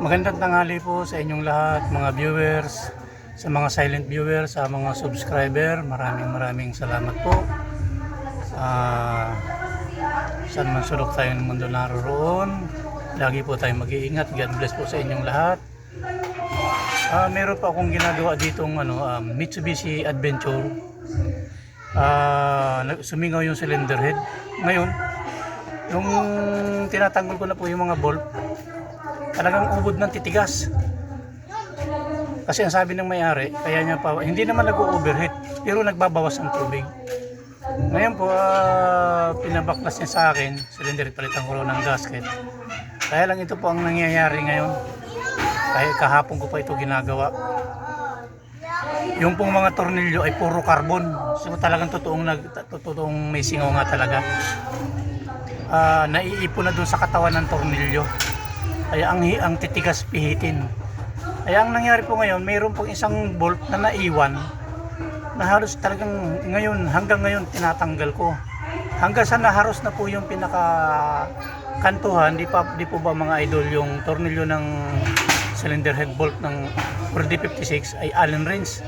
Magandang tanghali po sa inyong lahat, mga viewers, sa mga silent viewers, sa mga subscriber. Maraming salamat po. Saan man sulok tayo ng mundo naroroon, lagi po tayong mag-iingat. God bless po sa inyong lahat. Meron pa akong ginagawa ditong Mitsubishi Adventure. Sumingaw yung cylinder head. Ngayon, yung tinatanggal ko na po yung mga bolt, talagang ubod ng titigas. Kasi ang sabi ng may-ari, kaya niya pa, hindi naman nag-overheat, pero nagbabawas ng tubig. Ngayon po, pinabaklas niya sa akin, cylinder, palitan ko ng gasket. Kaya lang ito po ang nangyayari ngayon. Kahit kahapon ko pa ito ginagawa. Yung pong mga tornilyo ay puro carbon. So talagang totoong may singaw nga talaga. Naiipon na doon sa katawan ng tornilyo. Kaya ang titigas pihitin. Kaya ang nangyari po ngayon, mayroon pong isang bolt na naiwan na halos talagang hanggang ngayon tinatanggal ko. Hanggang sa naharos na po yung pinakakantuhan, di po ba mga idol, yung tornilyo ng cylinder head bolt ng RD56 ay Allen wrench.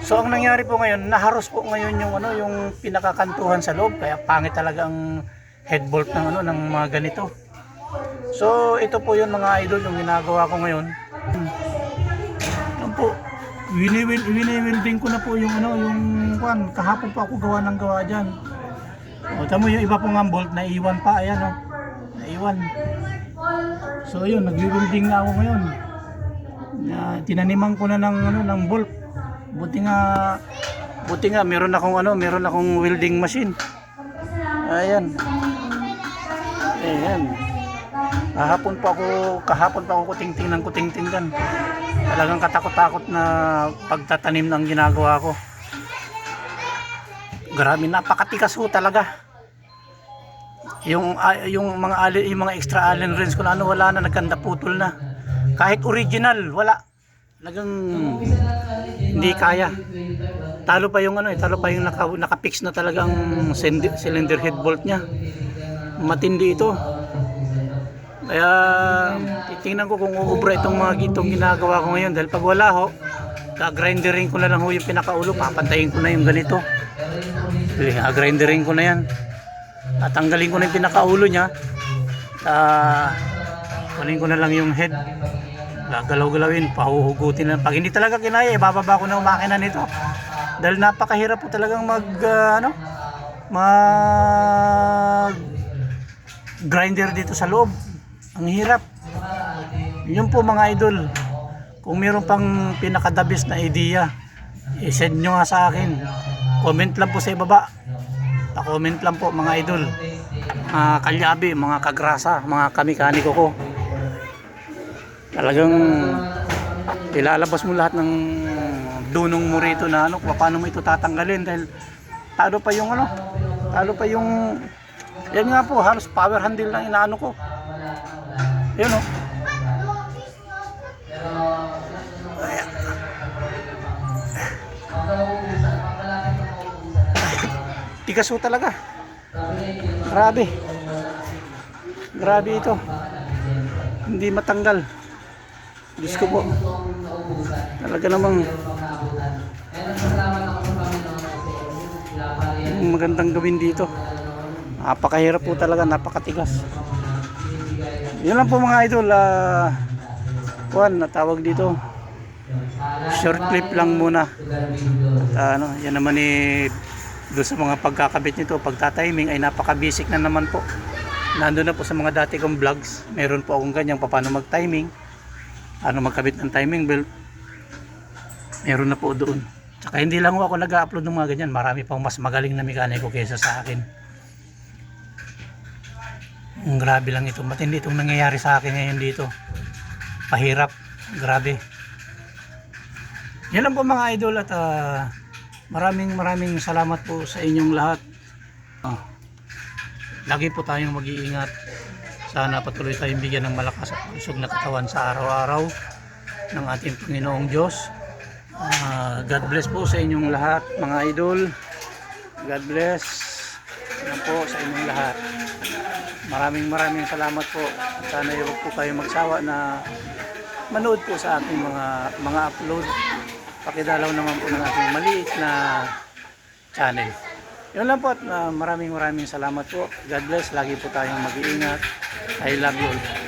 So ang nangyari po ngayon, naharos po ngayon yung pinakakantuhan sa loob, kaya pangit talaga ang head bolt ng ng mga ganito. So ito po yun mga idol, yung ginagawa ko ngayon. Yan po, wini-welding ko na po yung kahapon pa ako gawa diyan. O tamo yung iba pong bolt na iwan pa, ayan naiwan. So yun, nagwi-welding na ako ngayon. Tinaniman ko na ng bolt. Buti nga meron akong welding machine. Ayan. Kahapon pa ako kuting-tingnan. Talagang katakot-takot na pagtatanim ng ginagawa ko. Grabe, napakatikas ho talaga. Yung mga extra Allen wrench ko na wala na, nagkanda putol na. Kahit original, wala. Talagang hindi kaya. Talo pa yung naka-fix na talagang cylinder head bolt niya. Matindi ito. Kaya titingnan ko kung uubra itong ginagawa ko ngayon, dahil pag wala ho, grinderin ko na lang ho yung pinakaulo, papantayin ko na yung ganito. Grinderin ko na yan. Tatanggalin ko na yung pinakaulo niya. Kunin ko na lang yung head. Gagalaw-galawin, pahuhugutin na. Pag hindi talaga kinaya, ibababa ko na yung makina nito. Dahil napakahirap po talagang grinder dito sa loob. Ang hirap. Yun po mga idol. Kung mayroon pang pinakadabis na idea, i-send nyo nga sa akin. Comment lang po sa ibaba. Pa-comment lang po mga idol. Mga kalyabi, mga kagrasa, mga kamikaniko ko. Talagang ilalabas mo lahat ng dunong mo rito na paano mo ito tatanggalin, dahil talo pa yung yan nga po, halos power handle lang inaano ko. Ayun tigas ho talaga. Grabe ito, hindi matanggal. Diyos ko po, talaga namang magandang gawin dito. Napakahirap po talaga, napakatigas. Yun lang po mga idol. Natawag dito, short clip lang muna. Yan naman doon sa mga pagkakabit nito, pagtatiming ay napaka-basic na naman po. Nandun na po sa mga dati kong vlogs. Meron po akong ganyang paano mag-timing, magkabit ng timing belt. Meron na po doon. Tsaka hindi lang ako nag-upload ng mga ganyan. Marami pang mas magaling na mekaniko kaysa sa akin. Grabe lang ito. Matindi itong nangyayari sa akin ngayon dito. Pahirap. Grabe. Yan lang po mga idol, at maraming salamat po sa inyong lahat. Lagi po tayong mag-iingat. Sana patuloy tayong bigyan ng malakas at busog na katawan sa araw-araw ng ating Panginoong Diyos. God bless po sa inyong lahat mga idol. God bless. Yan po sa inyong lahat. Maraming salamat po. At sana huwag po kayo magsawa na manood po sa aking mga upload. Pakidalaw naman po ng aking maliit na channel. Yun lang po at maraming salamat po. God bless. Lagi po tayong mag-iingat. I love you all.